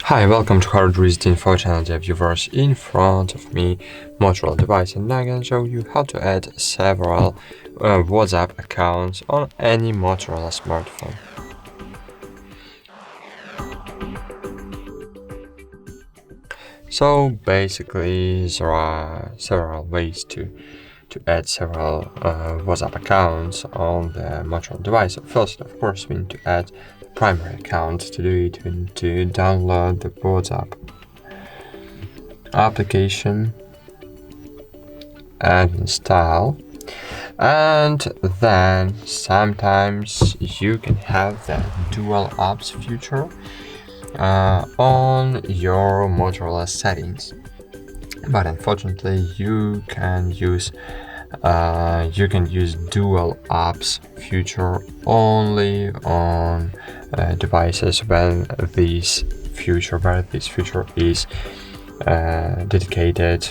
Hi, welcome to HardReset.Info channel, dear viewers. In front of me, Motorola device, and I'm gonna show you how to add several WhatsApp accounts on any Motorola smartphone. So basically, there are several ways to add several WhatsApp accounts on the Motorola device. So first, of course, we need to add the primary account. To do it, we need to download the WhatsApp application and install. And then sometimes you can have the dual apps feature on your Motorola settings, but unfortunately you can use dual apps feature only on devices where this feature is dedicated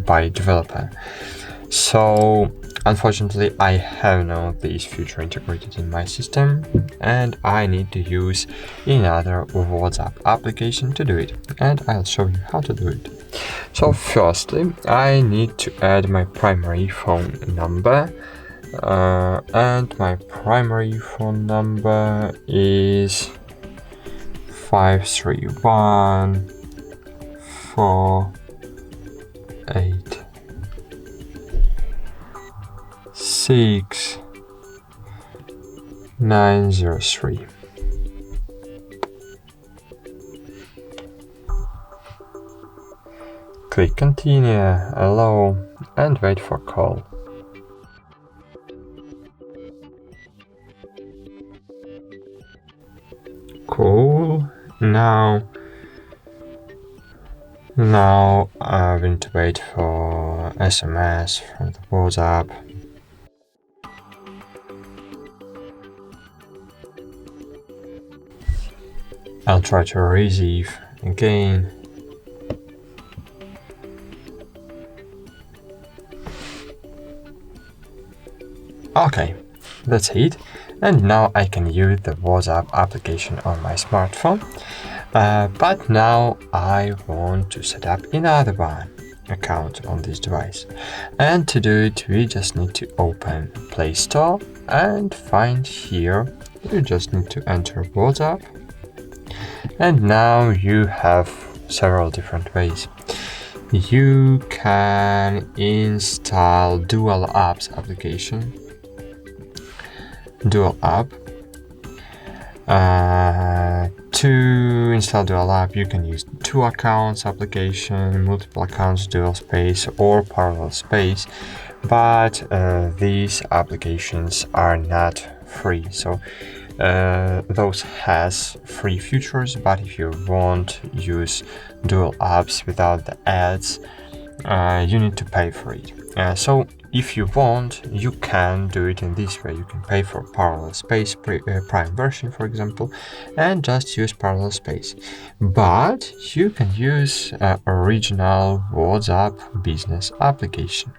by developer. So unfortunately I have no this feature integrated in my system, and I need to use another WhatsApp application to do it, and I'll show you how to do it. So firstly, I need to add my primary phone number, and my primary phone number is 531486903. Click continue, allow, and wait for call. Cool. Now I will need to wait for SMS from the WhatsApp. I'll try to receive again. Okay, that's it. And now I can use the WhatsApp application on my smartphone. But now I want to set up another account on this device. And to do it, we just need to open Play Store and find here, you just need to enter WhatsApp. And now you have several different ways. You can install dual apps application. Dual app. To install dual app, you can use two accounts application, multiple accounts, dual space, or parallel space, but these applications are not free. So those has free features, but if you want to use dual apps without the ads, you need to pay for it. So if you want, you can do it in this way. You can pay for parallel space prime version, for example, and just use parallel space. But you can use original WhatsApp business application.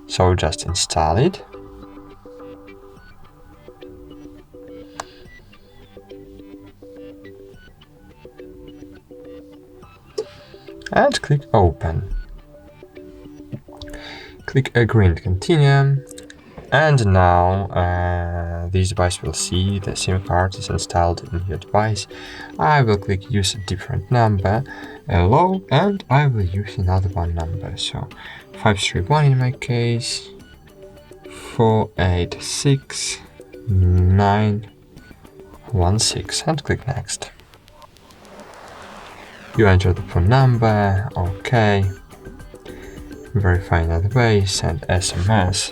So just install it. And click open. Click agree and continue, and now this device will see the SIM card is installed in your device. I will click use a different number, allow, and I will use another one number, so 531 in my case, 486916, and click next. You enter the phone number, OK. Verify another way, send SMS,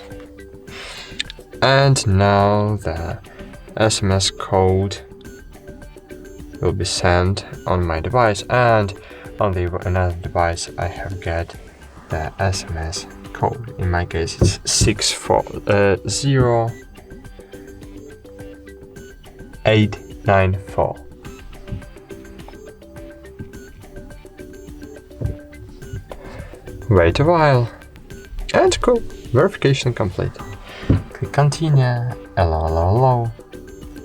and now the SMS code will be sent on my device, and on the another device I have get the SMS code. In my case it's 640-894. Wait a while, and cool, verification complete. Click continue, allow,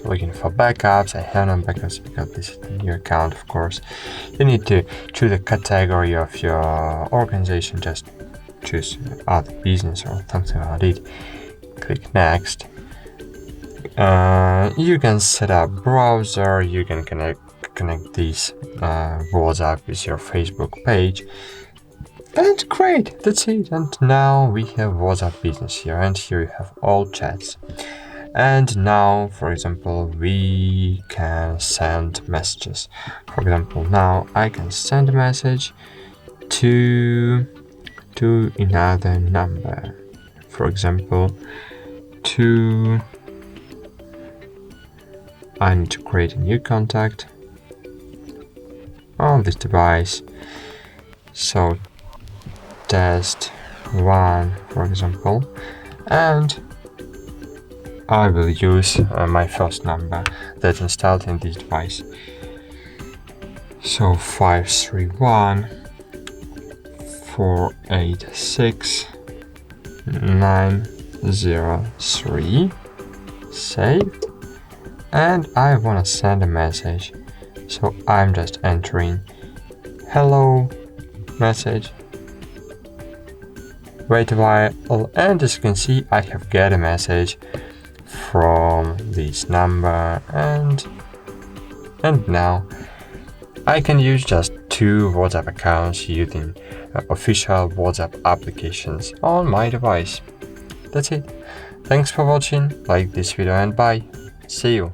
looking for backups. I have no backups because this is the new account, of course. You need to choose the category of your organization, just choose other business or something like it. Click next. You can set up browser, you can connect this WhatsApp with your Facebook page. And great, that's it. And now we have WhatsApp business here, and here you have all chats. And now, for example, we can send messages. For example, now I can send a message to another number. For example, I need to create a new contact on this device. So test 1, for example, and I will use my first number that's installed in this device. So 531 486 903, save, and I want to send a message, so I'm just entering hello message. Wait a while, and as you can see, I have get a message from this number, and now I can use just 2 WhatsApp accounts using official WhatsApp applications on my device. That's it. Thanks for watching, like this video and bye. See you.